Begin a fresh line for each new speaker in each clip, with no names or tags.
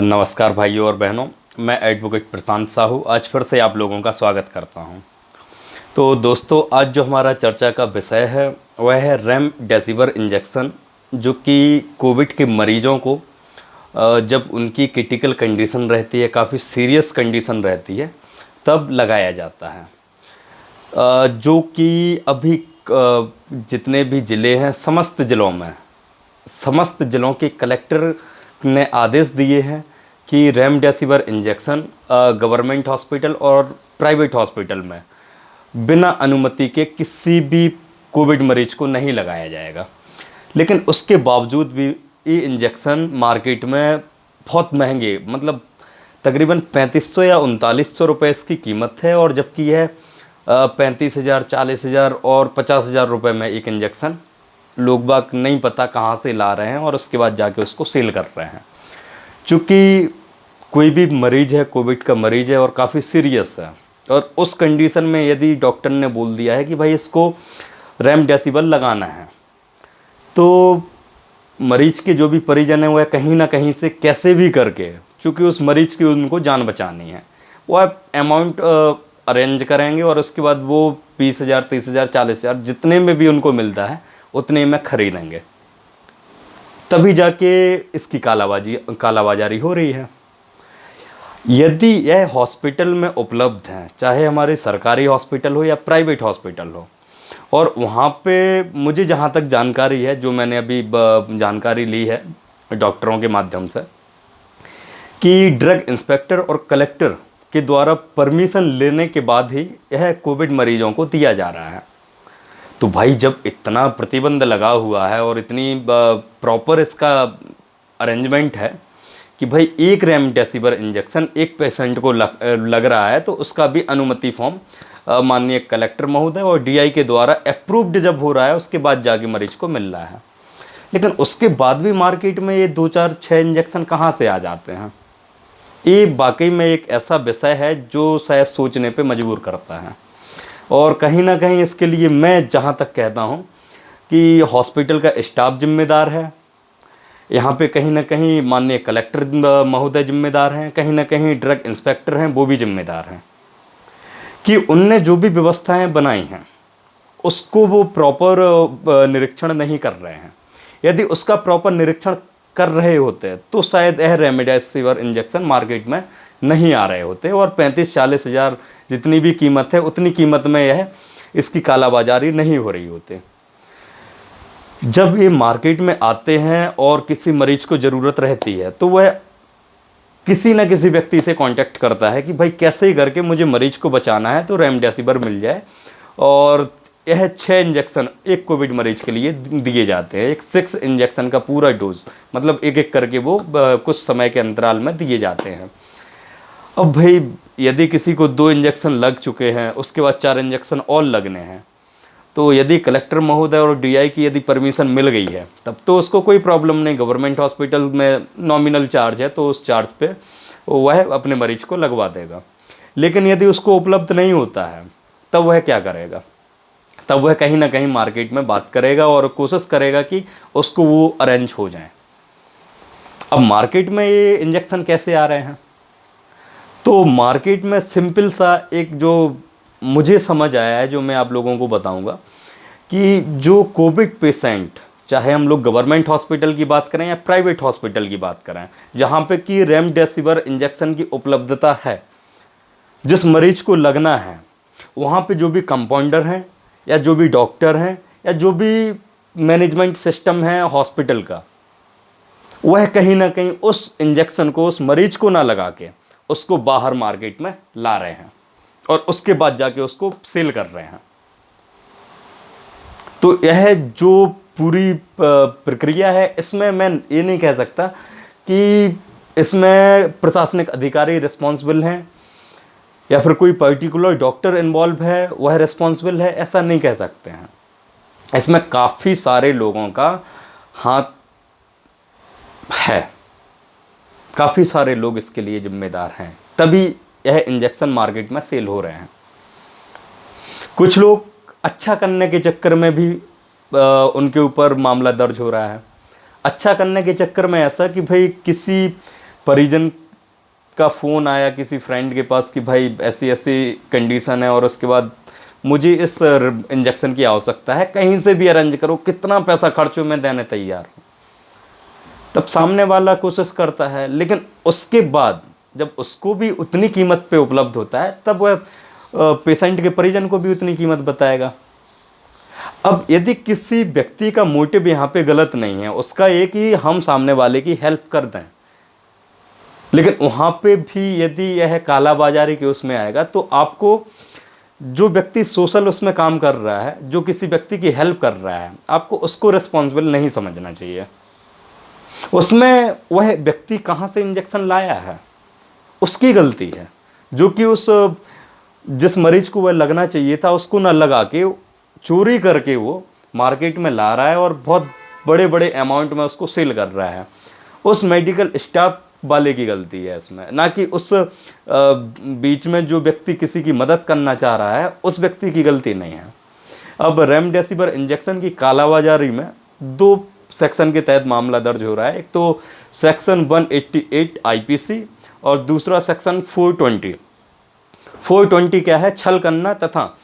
नमस्कार भाइयों और बहनों। मैं एडवोकेट प्रशांत साहू आज फिर से आप लोगों का स्वागत करता हूं। तो दोस्तों, आज जो हमारा चर्चा का विषय है वह है रेमडेसिविर इंजेक्शन, जो कि कोविड के मरीजों को जब उनकी क्रिटिकल कंडीशन रहती है, काफ़ी सीरियस कंडीशन रहती है, तब लगाया जाता है। जो कि अभी जितने भी ज़िले हैं, समस्त ज़िलों के कलेक्टर ने आदेश दिए हैं कि रेमडेसिविर इंजेक्शन गवर्नमेंट हॉस्पिटल और प्राइवेट हॉस्पिटल में बिना अनुमति के किसी भी कोविड मरीज को नहीं लगाया जाएगा। लेकिन उसके बावजूद भी ये इंजेक्शन मार्केट में बहुत महंगे, मतलब तकरीबन 3500 या 3900 रुपये इसकी कीमत है, और जबकि यह 35,000, 40,000 और 50,000 रुपये में एक इंजेक्शन लोग बाग नहीं पता कहाँ से ला रहे हैं और उसके बाद जाके उसको सेल कर रहे हैं। चूँकि कोई भी मरीज़ है, कोविड का मरीज़ है और काफ़ी सीरियस है, और उस कंडीशन में यदि डॉक्टर ने बोल दिया है कि भाई इसको रेमडेसिविर लगाना है, तो मरीज़ के जो भी परिजन हैं वह कहीं ना कहीं से कैसे भी करके, चूँकि उस मरीज़ की उनको जान बचानी है, वह अमाउंट अरेंज करेंगे और उसके बाद वो 20,000, 30,000, 40,000 जितने में भी उनको मिलता है उतने में खरीदेंगे। तभी जाके इसकी कालाबाजारी हो रही है। यदि यह हॉस्पिटल में उपलब्ध हैं, चाहे हमारे सरकारी हॉस्पिटल हो या प्राइवेट हॉस्पिटल हो, और वहाँ पे मुझे जहाँ तक जानकारी है, जो मैंने अभी जानकारी ली है डॉक्टरों के माध्यम से, कि ड्रग इंस्पेक्टर और कलेक्टर के द्वारा परमिशन लेने के बाद ही यह कोविड मरीजों को दिया जा रहा है। तो भाई, जब इतना प्रतिबंध लगा हुआ है और इतनी प्रॉपर इसका अरेंजमेंट है कि भाई एक रेमडेसिविर इंजेक्शन एक पेशेंट को लग रहा है, तो उसका भी अनुमति फॉर्म माननीय कलेक्टर महोदय और डीआई के द्वारा अप्रूव्ड जब हो रहा है, उसके बाद जाके मरीज को मिल रहा है। लेकिन उसके बाद भी मार्केट में ये 2, 4, 6 इंजेक्शन कहाँ से आ जाते हैं? ये वाकई में एक ऐसा विषय है जो शायद सोचने पे मजबूर करता है। और कहीं ना कहीं इसके लिए मैं जहाँ तक कहता हूँ कि हॉस्पिटल का स्टाफ जिम्मेदार है, यहाँ पे कहीं ना कहीं माननीय कलेक्टर महोदय जिम्मेदार हैं, कहीं ना कहीं ड्रग इंस्पेक्टर हैं वो भी जिम्मेदार हैं कि उनने जो भी व्यवस्थाएं बनाई हैं उसको वो प्रॉपर निरीक्षण नहीं कर रहे हैं। यदि उसका प्रॉपर निरीक्षण कर रहे होते तो शायद यह रेमडेसिविर इंजेक्शन मार्केट में नहीं आ रहे होते, और 35-40 हज़ार जितनी भी कीमत है उतनी कीमत में यह इसकी कालाबाजारी नहीं हो रही होती। जब ये मार्केट में आते हैं और किसी मरीज को ज़रूरत रहती है तो वह किसी न किसी व्यक्ति से कांटेक्ट करता है कि भाई कैसे ही करके मुझे मरीज को बचाना है तो रेमडेसिविर मिल जाए, और यह 6 इंजेक्शन एक कोविड मरीज के लिए दिए जाते हैं। एक 6 इंजेक्शन का पूरा डोज, मतलब एक एक करके वो कुछ समय के अंतराल में दिए जाते हैं। अब भाई, यदि किसी को 2 इंजेक्शन लग चुके हैं, उसके बाद 4 इंजेक्शन और लगने हैं, तो यदि कलेक्टर महोदय और डीआई की यदि परमिशन मिल गई है तब तो उसको कोई प्रॉब्लम नहीं। गवर्नमेंट हॉस्पिटल में नॉमिनल चार्ज है, तो उस चार्ज पे वह अपने मरीज को लगवा देगा। लेकिन यदि उसको उपलब्ध नहीं होता है तब वह क्या करेगा? तब वह कहीं ना कहीं मार्केट में बात करेगा और कोशिश करेगा कि उसको वो अरेंज हो जाए। अब मार्केट में ये इंजेक्शन कैसे आ रहे हैं? तो मार्केट में सिंपल सा एक जो मुझे समझ आया है, जो मैं आप लोगों को बताऊंगा, कि जो कोविड पेशेंट, चाहे हम लोग गवर्नमेंट हॉस्पिटल की बात करें या प्राइवेट हॉस्पिटल की बात करें, जहाँ पे कि रेमडेसिविर इंजेक्शन की उपलब्धता है, जिस मरीज को लगना है, वहाँ पे जो भी कंपाउंडर हैं या जो भी डॉक्टर हैं या जो भी मैनेजमेंट सिस्टम है हॉस्पिटल का, वह कहीं ना कहीं उस इंजेक्शन को उस मरीज को ना लगा के उसको बाहर मार्केट में ला रहे हैं और उसके बाद जाके उसको सेल कर रहे हैं। तो यह जो पूरी प्रक्रिया है, इसमें मैं ये नहीं कह सकता कि इसमें प्रशासनिक अधिकारी रिस्पॉन्सिबल हैं या फिर कोई पर्टिकुलर डॉक्टर इन्वॉल्व है वह रिस्पॉन्सिबल है, ऐसा नहीं कह सकते हैं। इसमें काफ़ी सारे लोगों का हाथ है, काफ़ी सारे लोग इसके लिए जिम्मेदार हैं, तभी यह इंजेक्शन मार्केट में सेल हो रहे हैं। कुछ लोग अच्छा करने के चक्कर में भी उनके ऊपर मामला दर्ज हो रहा है। अच्छा करने के चक्कर में ऐसा कि भाई किसी परिजन का फ़ोन आया किसी फ्रेंड के पास कि भाई ऐसी ऐसी कंडीशन है और उसके बाद मुझे इस इंजेक्शन की आवश्यकता है, कहीं से भी अरेंज करो, कितना पैसा खर्च हो मैं देने तैयार हूँ। तब सामने वाला कोशिश करता है, लेकिन उसके बाद जब उसको भी उतनी कीमत पे उपलब्ध होता है तब वह पेशेंट के परिजन को भी उतनी कीमत बताएगा। अब यदि किसी व्यक्ति का मोटिव यहाँ पे गलत नहीं है, उसका ये कि हम सामने वाले की हेल्प कर दें, लेकिन वहाँ पे भी यदि यह कालाबाजारी के उसमें आएगा तो आपको, जो व्यक्ति सोशल उसमें काम कर रहा है, जो किसी व्यक्ति की हेल्प कर रहा है, आपको उसको रिस्पॉन्सिबल नहीं समझना चाहिए। उसमें वह व्यक्ति कहाँ से इंजेक्शन लाया है उसकी गलती है, जो कि उस जिस मरीज को वह लगना चाहिए था उसको ना लगा के चोरी करके वो मार्केट में ला रहा है और बहुत बड़े बड़े अमाउंट में उसको सेल कर रहा है। उस मेडिकल स्टाफ वाले की गलती है इसमें, ना कि उस बीच में जो व्यक्ति किसी की मदद करना चाह रहा है उस व्यक्ति की गलती नहीं है। अब रेमडेसिविर इंजेक्शन की कालाबाजारी में 2 सेक्शन के तहत मामला दर्ज हो रहा है। एक तो सेक्शन 188 आईपीसी और दूसरा सेक्शन 420। 420 क्या है? छल करना तथा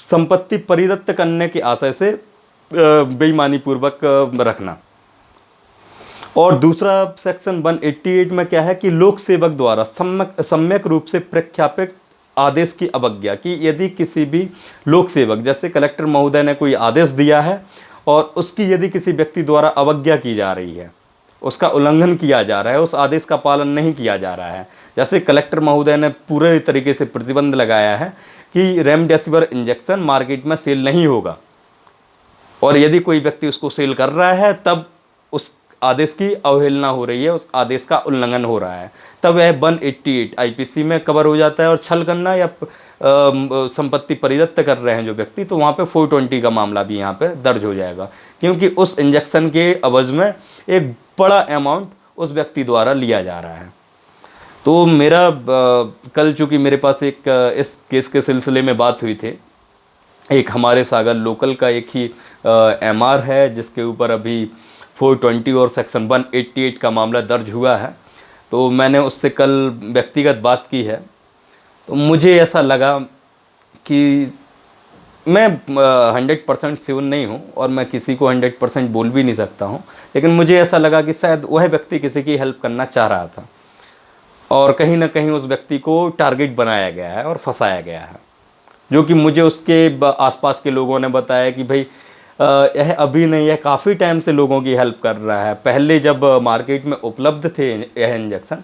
संपत्ति परिदत्त करने के आशय से बेईमानी पूर्वक रखना। और दूसरा सेक्शन 188 में क्या है कि लोक सेवक द्वारा सम्यक रूप से प्रख्यापित आदेश की अवज्ञा, कि यदि किसी भी लोक सेवक, जैसे कलेक्टर महोदय ने कोई आदेश दिया है और उसकी यदि किसी व्यक्ति द्वारा अवज्ञा की जा रही है, उसका उल्लंघन किया जा रहा है, उस आदेश का पालन नहीं किया जा रहा है, जैसे कलेक्टर महोदय ने पूरे तरीके से प्रतिबंध लगाया है कि रेमडेसिविर इंजेक्शन मार्केट में सेल नहीं होगा, और यदि कोई व्यक्ति उसको सेल कर रहा है तब उस आदेश की अवहेलना हो रही है, उस आदेश का उल्लंघन हो रहा है, तब वह 188 आईपीसी में कवर हो जाता है। और छल करना या संपत्ति परिदत्त कर रहे हैं जो व्यक्ति, तो वहाँ पे 420 का मामला भी यहाँ पे दर्ज हो जाएगा, क्योंकि उस इंजेक्शन के अवज में एक बड़ा अमाउंट उस व्यक्ति द्वारा लिया जा रहा है। तो मेरा कल चूँकि मेरे पास एक इस केस के सिलसिले में बात हुई थी, एक हमारे सागर लोकल का एक ही एमआर है जिसके ऊपर अभी 420 और सेक्शन 188 का मामला दर्ज हुआ है। तो मैंने उससे कल व्यक्तिगत बात की है, तो मुझे ऐसा लगा कि मैं 100% श्योर नहीं हूँ और मैं किसी को 100% बोल भी नहीं सकता हूँ, लेकिन मुझे ऐसा लगा कि शायद वह व्यक्ति किसी की हेल्प करना चाह रहा था और कहीं ना कहीं उस व्यक्ति को टारगेट बनाया गया है और फंसाया गया है, जो कि मुझे उसके आसपास के लोगों ने बताया कि भाई यह अभी नहीं, यह काफ़ी टाइम से लोगों की हेल्प कर रहा है। पहले जब मार्केट में उपलब्ध थे यह इंजेक्शन,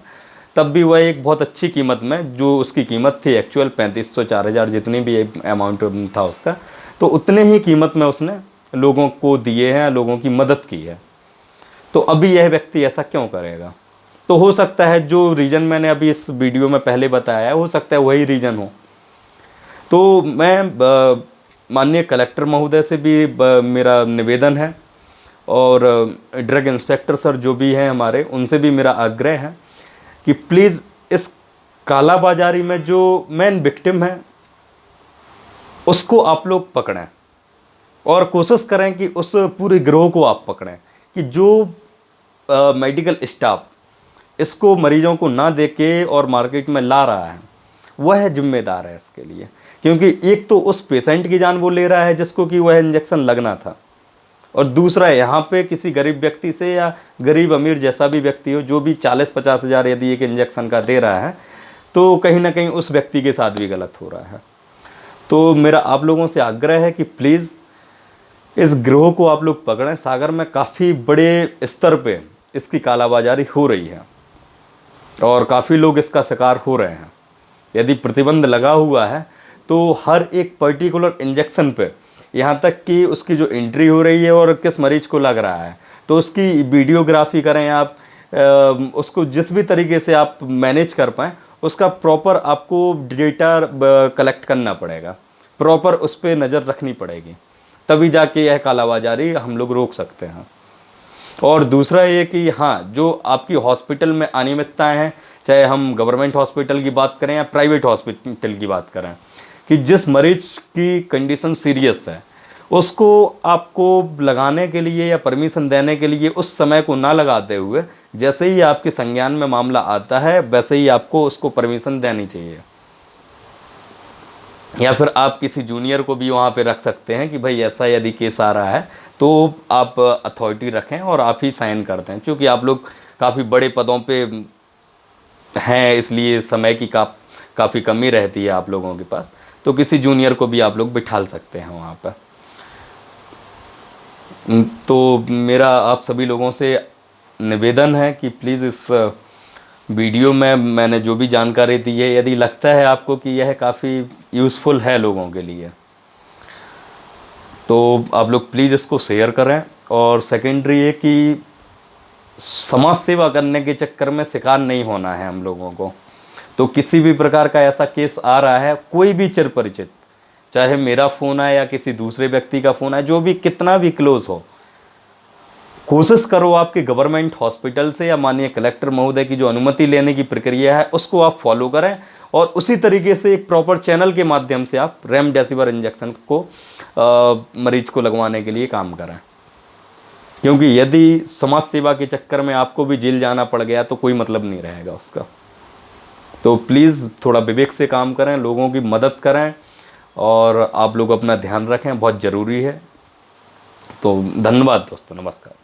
तब भी वह एक बहुत अच्छी कीमत में, जो उसकी कीमत थी एक्चुअल 3500 4000 जितनी भी अमाउंट था उसका, तो उतने ही कीमत में उसने लोगों को दिए हैं, लोगों की मदद की है। तो अभी यह व्यक्ति ऐसा क्यों करेगा? तो हो सकता है जो रीज़न मैंने अभी इस वीडियो में पहले बताया है, हो सकता है वही रीज़न हो। तो मैं माननीय कलेक्टर महोदय से भी मेरा निवेदन है और ड्रग इंस्पेक्टर सर जो भी हैं हमारे, उनसे भी मेरा आग्रह है कि प्लीज़ इस कालाबाजारी में जो मेन विक्टिम है उसको आप लोग पकड़ें और कोशिश करें कि उस पूरे गिरोह को आप पकड़ें, कि जो मेडिकल स्टाफ इसको मरीजों को ना दे के और मार्केट में ला रहा है वह जिम्मेदार है इसके लिए, क्योंकि एक तो उस पेशेंट की जान वो ले रहा है जिसको कि वह इंजेक्शन लगना था, और दूसरा यहाँ पे किसी गरीब व्यक्ति से या गरीब अमीर जैसा भी व्यक्ति हो, जो भी 40-50 हज़ार यदि एक इंजेक्शन का दे रहा है, तो कहीं ना कहीं उस व्यक्ति के साथ भी गलत हो रहा है। तो मेरा आप लोगों से आग्रह है कि प्लीज़ इस गिरोह को आप लोग पकड़ें। सागर में काफ़ी बड़े स्तर पे इसकी कालाबाजारी हो रही है और काफ़ी लोग इसका शिकार हो रहे हैं। यदि प्रतिबंध लगा हुआ है तो हर एक पर्टिकुलर इंजेक्शन पे, यहाँ तक कि उसकी जो एंट्री हो रही है और किस मरीज को लग रहा है, तो उसकी वीडियोग्राफी करें आप, उसको जिस भी तरीके से आप मैनेज कर पाएँ, उसका प्रॉपर आपको डेटा कलेक्ट करना पड़ेगा, प्रॉपर उस पर नज़र रखनी पड़ेगी, तभी जाके यह कालाबाजारी हम लोग रोक सकते हैं। और दूसरा ये कि हाँ, जो आपकी हॉस्पिटल में अनियमितताएँ हैं, चाहे हम गवर्नमेंट हॉस्पिटल की बात करें या प्राइवेट हॉस्पिटल की बात करें, कि जिस मरीज की कंडीशन सीरियस है उसको आपको लगाने के लिए या परमिशन देने के लिए उस समय को ना लगाते हुए जैसे ही आपके संज्ञान में मामला आता है वैसे ही आपको उसको परमिशन देनी चाहिए, या फिर आप किसी जूनियर को भी वहाँ पे रख सकते हैं कि भाई ऐसा यदि केस आ रहा है तो आप अथॉरिटी रखें और आप ही साइन करते हैं, क्योंकि आप लोग काफ़ी बड़े पदों पे हैं इसलिए समय की काफ़ी कमी रहती है आप लोगों के पास, तो किसी जूनियर को भी आप लोग बिठाल सकते हैं वहाँ पर। तो मेरा आप सभी लोगों से निवेदन है कि प्लीज़ इस वीडियो में मैंने जो भी जानकारी दी है, यदि लगता है आपको कि यह काफ़ी यूज़फुल है लोगों के लिए, तो आप लोग प्लीज़ इसको शेयर करें। और सेकेंडरी ये कि समाज सेवा करने के चक्कर में शिकार नहीं होना है हम लोगों को। तो किसी भी प्रकार का ऐसा केस आ रहा है, कोई भी चिर परिचित, चाहे मेरा फ़ोन आए या किसी दूसरे व्यक्ति का फ़ोन आए, जो भी कितना भी क्लोज हो, कोशिश करो आपके गवर्नमेंट हॉस्पिटल से या माननीय कलेक्टर महोदय की जो अनुमति लेने की प्रक्रिया है उसको आप फॉलो करें, और उसी तरीके से एक प्रॉपर चैनल के माध्यम से आप रेमडेसिविर इंजेक्शन को मरीज को लगवाने के लिए काम करें। क्योंकि यदि समाज सेवा के चक्कर में आपको भी जेल जाना पड़ गया तो कोई मतलब नहीं रहेगा उसका। तो प्लीज़ थोड़ा विवेक से काम करें, लोगों की मदद करें, और आप लोग अपना ध्यान रखें, बहुत ज़रूरी है। तो धन्यवाद दोस्तों, नमस्कार।